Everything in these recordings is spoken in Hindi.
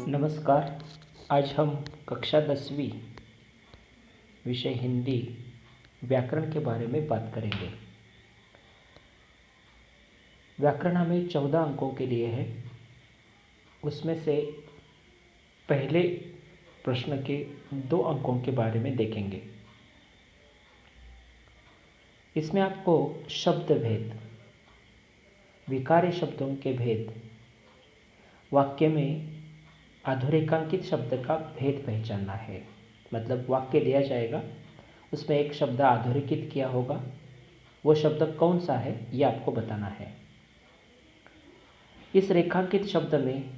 नमस्कार। आज हम कक्षा 10वीं विषय हिंदी व्याकरण के बारे में बात करेंगे। व्याकरण हमें 14 अंकों के लिए है। उसमें से पहले प्रश्न के 2 अंकों के बारे में देखेंगे। इसमें आपको शब्द भेद, विकारी शब्दों के भेद, वाक्य में अधोरेखांकित शब्द का भेद पहचानना है। मतलब वाक्य दिया जाएगा, उसमें एक शब्द अधोरेखित किया होगा, वो शब्द कौन सा है ये आपको बताना है। इस रेखांकित शब्द में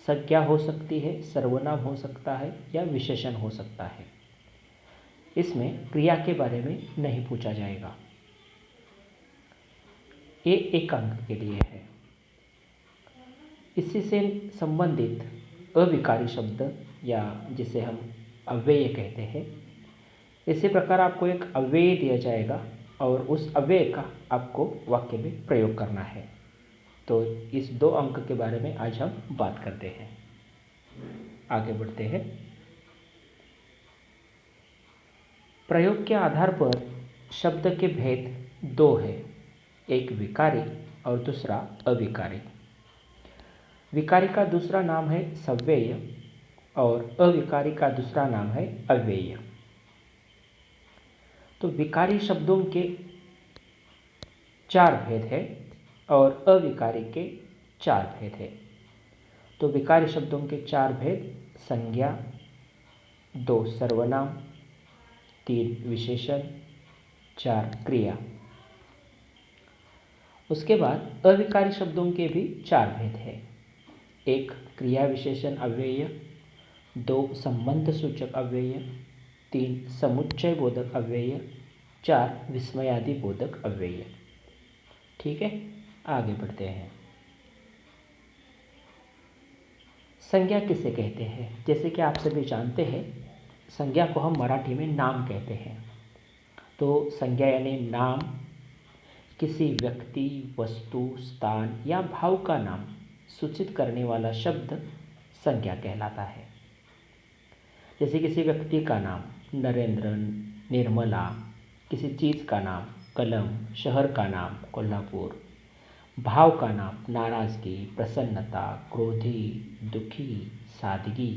संज्ञा हो सकती है, सर्वनाम हो सकता है या विशेषण हो सकता है। इसमें क्रिया के बारे में नहीं पूछा जाएगा। ये 1 अंक के लिए है। इसी से संबंधित अविकारी शब्द या जिसे हम अव्यय कहते हैं, इसी प्रकार आपको एक अव्यय दिया जाएगा और उस अव्यय का आपको वाक्य में प्रयोग करना है। तो इस 2 अंक के बारे में आज हम बात करते हैं। आगे बढ़ते हैं। प्रयोग के आधार पर शब्द के भेद 2 है, एक विकारी और दूसरा अविकारी। विकारी का दूसरा नाम है सव्यय और अविकारी का दूसरा नाम है अव्यय। तो विकारी शब्दों के 4 भेद है और अविकारी के 4 भेद है। तो विकारी शब्दों के 4 भेद: संज्ञा, 2 सर्वनाम, 3 विशेषण, 4 क्रिया। उसके बाद अविकारी शब्दों के भी 4 भेद है, 1 क्रिया विशेषण अव्यय, 2 संबंध सूचक अव्यय, 3 समुच्चय बोधक अव्यय, 4 विस्मयादि बोधक अव्यय। ठीक है, आगे बढ़ते हैं। संज्ञा किसे कहते हैं? जैसे कि आप सभी जानते हैं, संज्ञा को हम मराठी में नाम कहते हैं। तो संज्ञा यानी नाम, किसी व्यक्ति, वस्तु, स्थान या भाव का नाम सूचित करने वाला शब्द संज्ञा कहलाता है। जैसे किसी व्यक्ति का नाम नरेंद्र, निर्मला, किसी चीज़ का नाम कलम, शहर का नाम कोल्हापुर, भाव का नाम नाराज़गी, प्रसन्नता, क्रोधी, दुखी, सादगी,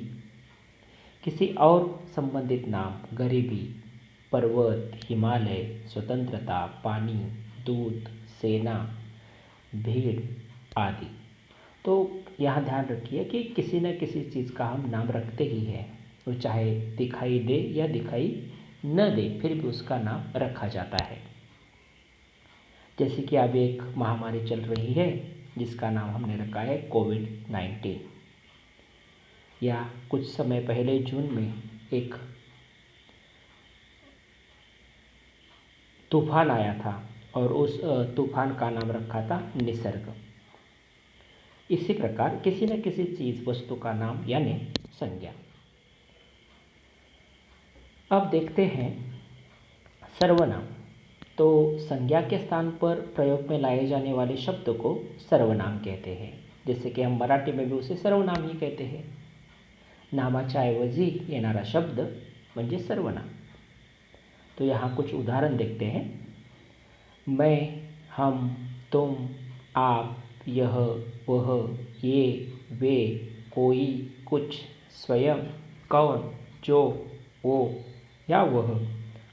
किसी और संबंधित नाम गरीबी, पर्वत, हिमालय, स्वतंत्रता, पानी, दूध, सेना, भीड़ आदि। तो यहाँ ध्यान रखिए कि किसी न किसी चीज़ का हम नाम रखते ही हैं, वो चाहे दिखाई दे या दिखाई न दे, फिर भी उसका नाम रखा जाता है। जैसे कि अभी एक महामारी चल रही है जिसका नाम हमने रखा है कोविड-19, या कुछ समय पहले जून में एक तूफान आया था और उस तूफान का नाम रखा था निसर्ग। इसी प्रकार किसी न किसी चीज़, वस्तु का नाम यानी संज्ञा। अब देखते हैं सर्वनाम। तो संज्ञा के स्थान पर प्रयोग में लाए जाने वाले शब्द को सर्वनाम कहते हैं। जैसे कि हम मराठी में भी उसे सर्वनाम ही कहते हैं। नामाच्या ऐवजी येणारा शब्द म्हणजे सर्वनाम। तो यहाँ कुछ उदाहरण देखते हैं। मैं, हम, तुम, आप, यह, वह, ये, वे, कोई, कुछ, स्वयं, कौन, जो, वो या वह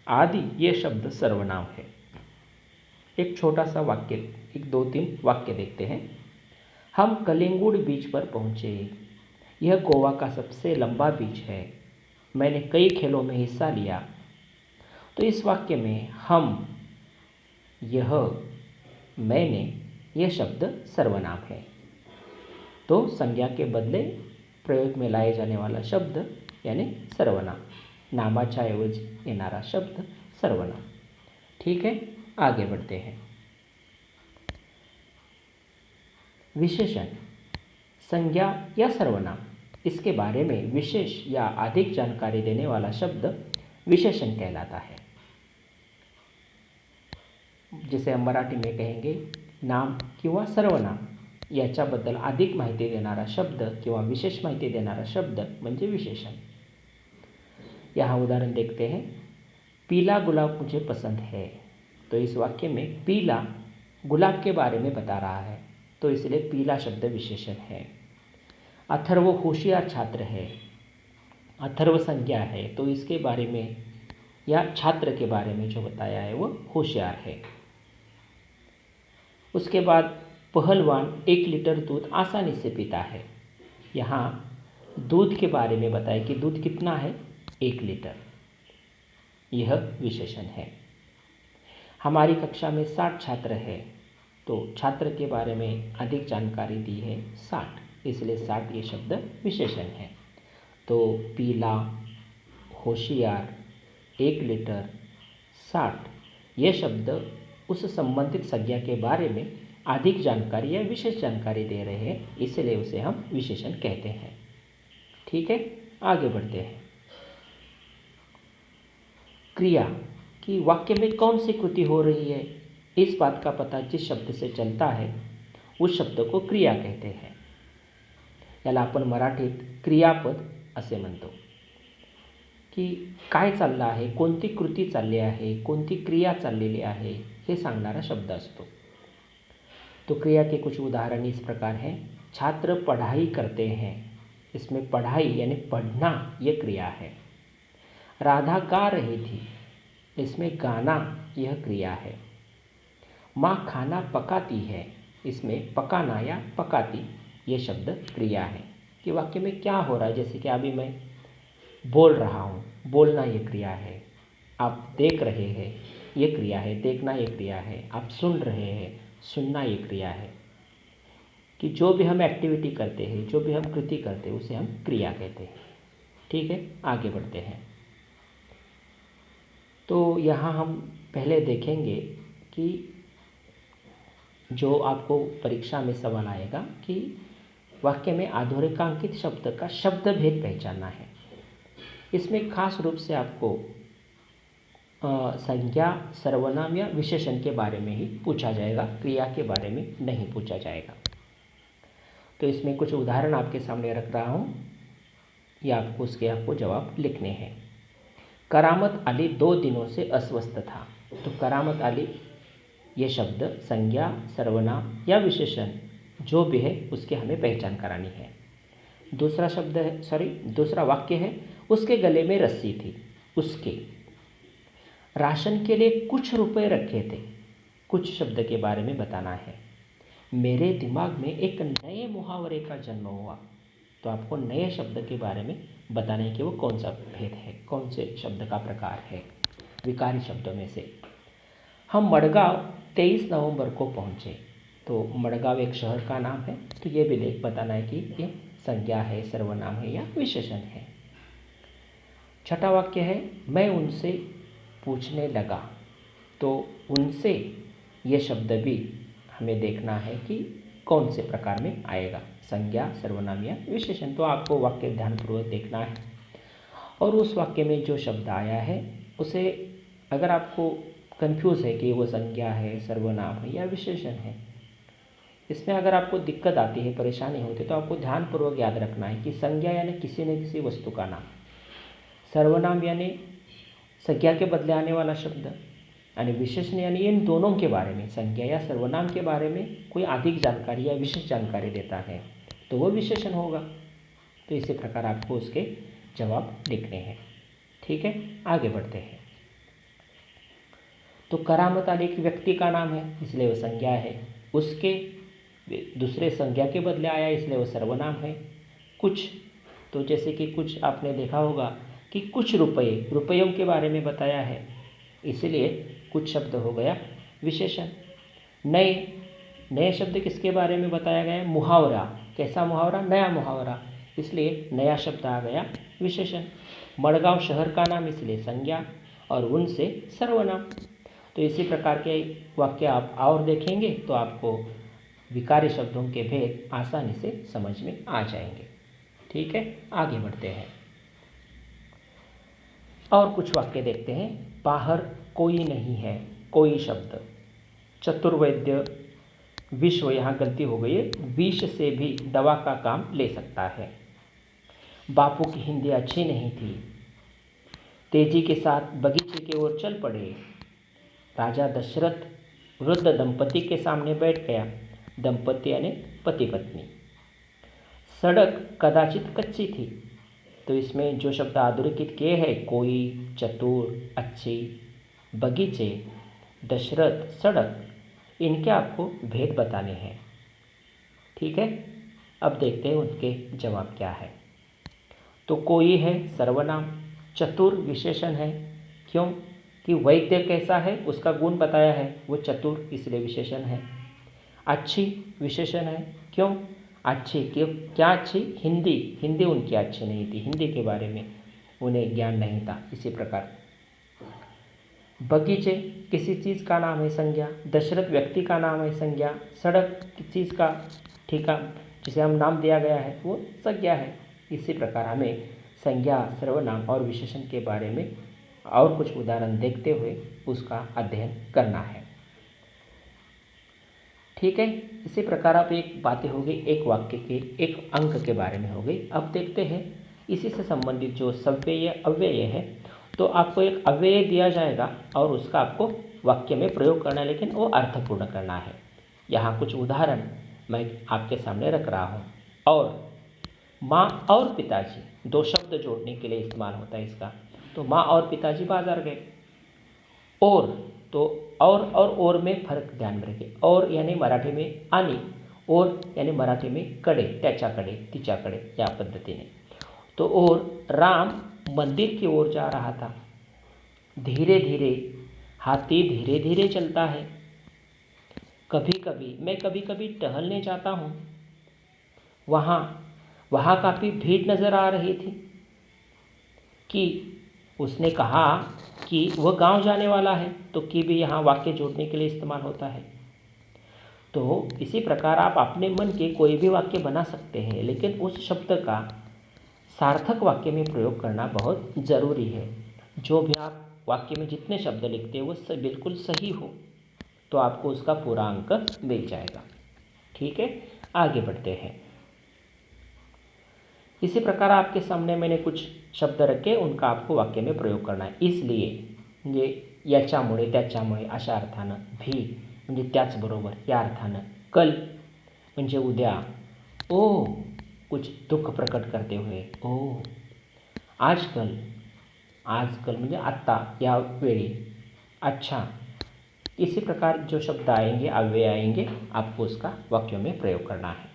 आदि ये शब्द सर्वनाम है। एक छोटा सा वाक्य, एक 2-3 वाक्य देखते हैं। हम कलिंगुड़ बीच पर पहुँचे। यह गोवा का सबसे लंबा बीच है। मैंने कई खेलों में हिस्सा लिया। तो इस वाक्य में हम, यह, मैंने, यह शब्द सर्वनाम है। तो संज्ञा के बदले प्रयोग में लाए जाने वाला शब्द यानी सर्वनाम, नामाच्या ऐवजी येणारा शब्द सर्वनाम। ठीक है, आगे बढ़ते हैं। विशेषण, संज्ञा या सर्वनाम, इसके बारे में विशेष या अधिक जानकारी देने वाला शब्द विशेषण कहलाता है। जसे हम मराठी में कहेंगे नाम किंवा सर्वनाम याच्याबद्दल अधिक माहिती देणारा शब्द किंवा विशेष माहिती देणारा शब्द म्हणजे विशेषण। यहाँ उदाहरण देखते हैं, पीला गुलाब मुझे पसंद है। तो इस वाक्य में पीला गुलाब के बारे में बता रहा है, तो इसलिए पीला शब्द विशेषण है। अथर्व होशियार छात्र है, अथर्व संज्ञा है, तो इसके बारे में या छात्र के बारे में जो बताया है वो होशियार है। उसके बाद पहलवान 1 लीटर दूध आसानी से पीता है। यहाँ दूध के बारे में बताया कि दूध कितना है, 1 लीटर, यह विशेषण है। हमारी कक्षा में 60 छात्र हैं, तो छात्र के बारे में अधिक जानकारी दी है 60, इसलिए 60 ये शब्द विशेषण है। तो पीला, होशियार, 1 लीटर, 60 ये शब्द उस संबंधित संज्ञा के बारे में अधिक जानकारी या विशेष जानकारी दे रहे हैं, इसलिए उसे हम विशेषण कहते हैं। ठीक है, आगे बढ़ते हैं। क्रिया कि वाक्य में कौन सी कृति हो रही है, इस बात का पता जिस शब्द से चलता है उस शब्द को क्रिया कहते हैं। याला आपण मराठीत क्रियापद असे म्हणतो की काय चाललं आहे, कोणती कृती चालली आहे, कोणती क्रिया चाललेली आहे हे सांगणारा शब्द असतो। तो क्रिया के कुछ उदाहरण इस प्रकार हैं। छात्र पढ़ाई करते हैं, इसमें पढ़ाई यानी पढ़ना ये क्रिया है। राधा गा रही थी, इसमें गाना यह क्रिया है। माँ खाना पकाती है, इसमें पकाना या पकाती ये शब्द क्रिया है। कि वाक्य में क्या हो रहा है, जैसे कि अभी मैं बोल रहा हूँ, बोलना ये क्रिया है। आप देख रहे हैं, ये क्रिया है, देखना ये क्रिया है। आप सुन रहे हैं, सुनना ये क्रिया है। कि जो भी हम एक्टिविटी करते हैं, जो भी हम कृति करते हैं उसे हम क्रिया कहते हैं। ठीक है, आगे बढ़ते हैं। तो यहाँ हम पहले देखेंगे कि जो आपको परीक्षा में सवाल आएगा कि वाक्य में अधोरेखांकित शब्द का शब्द भेद पहचानना है। इसमें खास रूप से आपको संज्ञा, सर्वनाम या विशेषण के बारे में ही पूछा जाएगा, क्रिया के बारे में नहीं पूछा जाएगा। तो इसमें कुछ उदाहरण आपके सामने रख रहा हूँ, या आपको जवाब लिखने हैं। करामत अली 2 दिनों से अस्वस्थ था। तो करामत अली ये शब्द संज्ञा, सर्वनाम या विशेषण जो भी है उसके हमें पहचान करानी है। दूसरा वाक्य है, उसके गले में रस्सी थी। उसके राशन के लिए कुछ रुपए रखे थे, कुछ शब्द के बारे में बताना है। मेरे दिमाग में एक नए मुहावरे का जन्म हुआ। तो आपको नए शब्द के बारे में बताना है कि वो कौन सा भेद है, कौन से शब्द का प्रकार है विकारी शब्दों में से। हम मडगांव 23 नवंबर को पहुँचे। तो मडगांव एक शहर का नाम है, तो ये भी बताना है कि ये संज्ञा है, सर्वनाम है या विशेषण है। छठा वाक्य है, मैं उनसे पूछने लगा। तो उनसे ये शब्द भी हमें देखना है कि कौन से प्रकार में आएगा, संज्ञा, सर्वनाम या विशेषण। तो आपको वाक्य ध्यानपूर्वक देखना है और उस वाक्य में जो शब्द आया है उसे, अगर आपको कंफ्यूज है कि वो संज्ञा है, सर्वनाम है या विशेषण है, इसमें अगर आपको दिक्कत आती है, परेशानी होती है, तो आपको ध्यानपूर्वक याद रखना है कि संज्ञा यानी किसी न किसी वस्तु का नाम, सर्वनाम यानी संज्ञा के बदले आने वाला शब्द, यानी विशेषण यानी इन दोनों के बारे में, संज्ञा या सर्वनाम के बारे में कोई अधिक जानकारी या विशेष जानकारी देता है तो वो विशेषण होगा। तो इसी प्रकार आपको उसके जवाब लिखने हैं। ठीक है, आगे बढ़ते हैं। तो करामत अली एक व्यक्ति का नाम है, इसलिए वो संज्ञा है। उसके दूसरे संज्ञा के बदले आया, इसलिए वो सर्वनाम है। कुछ, तो जैसे कि कुछ आपने देखा होगा कि कुछ रुपयों के बारे में बताया है, इसलिए कुछ शब्द हो गया विशेषण। नए शब्द किसके बारे में बताया गया है, मुहावरा। कैसा मुहावरा, नया मुहावरा, इसलिए नया शब्द आ गया विशेषण। मडगांव शहर का नाम, इसलिए संज्ञा, और उनसे सर्वनाम। तो इसी प्रकार के वाक्य आप और देखेंगे तो आपको विकारी शब्दों के भेद आसानी से समझ में आ जाएंगे। ठीक है, आगे बढ़ते हैं और कुछ वाक्य देखते हैं। बाहर कोई नहीं है, कोई शब्द, चतुर्वैद्य विश्व, यहाँ गलती हो गई है, विष से भी दवा का काम ले सकता है। बापू की हिंदी अच्छी नहीं थी, तेजी के साथ बगीचे की ओर चल पड़े। राजा दशरथ वृद्ध दंपति के सामने बैठ गया। दंपति यानी पति पत्नी। सड़क कदाचित कच्ची थी, तो इसमें जो शब्द अधोरेखित किए हैं, कोई, चतुर, अच्छी, बगीचे, दशरथ, सड़क, इनके आपको भेद बताने हैं। ठीक है, अब देखते हैं उनके जवाब क्या है। तो कोई है सर्वनाम, चतुर विशेषण है, क्यों कि वैद्य कैसा है उसका गुण बताया है, वो चतुर इसलिए विशेषण है। अच्छी विशेषण है, क्यों अच्छी, क्यों क्या अच्छी, हिंदी उनकी अच्छी नहीं थी, हिंदी के बारे में उन्हें ज्ञान नहीं था। इसी प्रकार बगीचे किसी चीज़ का नाम है, संज्ञा। दशरथ व्यक्ति का नाम है, संज्ञा। सड़क किस चीज़ का ठिका जिसे हम नाम दिया गया है, वो संज्ञा है। इसी प्रकार हमें संज्ञा, सर्वनाम और विशेषण के बारे में और कुछ उदाहरण देखते हुए उसका अध्ययन करना है। ठीक है, इसी प्रकार अब एक बातें हो गई, एक वाक्य के एक अंक के बारे में हो गई। अब देखते हैं इसी से संबंधित जो सव्यय अव्यय है, तो आपको एक अव्यय दिया जाएगा और उसका आपको वाक्य में प्रयोग करना है, लेकिन वो अर्थपूर्ण करना है। यहाँ कुछ उदाहरण मैं आपके सामने रख रहा हूँ। और माँ और पिताजी, दो शब्द जोड़ने के लिए इस्तेमाल होता है इसका। तो माँ और पिताजी बाजार गए। और, तो और में फर्क ध्यान में रखें। और यानी मराठी में आणि, और यानी मराठी में कडे, त्याच्याकडे, तिच्याकडे, या पद्धतीने। तो और राम मंदिर की ओर जा रहा था। धीरे धीरे, हाथी धीरे धीरे चलता है। कभी कभी मैं कभी कभी टहलने जाता हूँ। वहाँ काफ़ी भीड़ नज़र आ रही थी। कि उसने कहा कि वह गांव जाने वाला है, तो कि भी यहाँ वाक्य जोड़ने के लिए इस्तेमाल होता है। तो इसी प्रकार आप अपने मन के कोई भी वाक्य बना सकते हैं, लेकिन उस शब्द का सार्थक वाक्य में प्रयोग करना बहुत ज़रूरी है। जो भी आप वाक्य में जितने शब्द लिखते हैं वो बिल्कुल सही हो, तो आपको उसका पूरा अंक मिल जाएगा। ठीक है, आगे बढ़ते हैं। इसी प्रकार आपके सामने मैंने कुछ शब्द रखे, उनका आपको वाक्य में प्रयोग करना आहे। इसलिए म्हणजे याच्यामुळे, त्याच्यामुळे अशा अर्थानं, भी म्हणजे त्याचबरोबर या अर्थानं, कल म्हणजे उद्या, ओ कुछ दुःख प्रकट करते हुए, ओ आजकल, आजकल म्हणजे आत्ता या वेळी, अच्छा। इसी प्रकार जो शब्द आएंगे, अव्यय आएंगे, आपको उसका वाक्यों में प्रयोग करना है।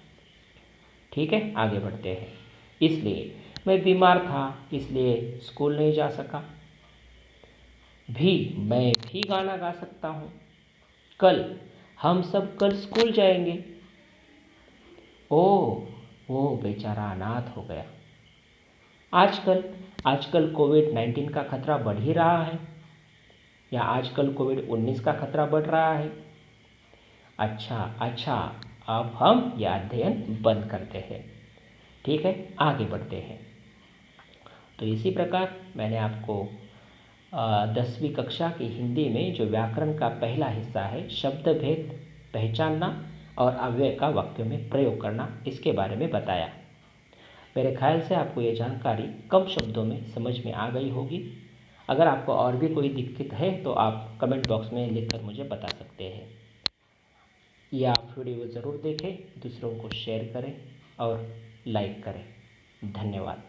ठीक है, आगे बढ़ते हैं। इसलिए मैं बीमार था, इसलिए स्कूल नहीं जा सका। मैं भी गाना गा सकता हूँ। कल, हम सब कल स्कूल जाएंगे। ओह, वो बेचारा अनाथ हो गया। आजकल कोविड-19 का खतरा बढ़ ही रहा है, या आजकल कोविड-19 का खतरा बढ़ रहा है। अच्छा, अब हम यह अध्ययन बंद करते हैं। ठीक है, आगे बढ़ते हैं। तो इसी प्रकार मैंने आपको 10वीं कक्षा की हिंदी में जो व्याकरण का पहला हिस्सा है, शब्द भेद पहचानना और अव्यय का वाक्य में प्रयोग करना, इसके बारे में बताया। मेरे ख्याल से आपको ये जानकारी कम शब्दों में समझ में आ गई होगी। अगर आपको और भी कोई दिक्कत है तो आप कमेंट बॉक्स में लिखकर मुझे बता सकते हैं। या आप वीडियो ज़रूर देखें, दूसरों को शेयर करें और लाइक करें। धन्यवाद।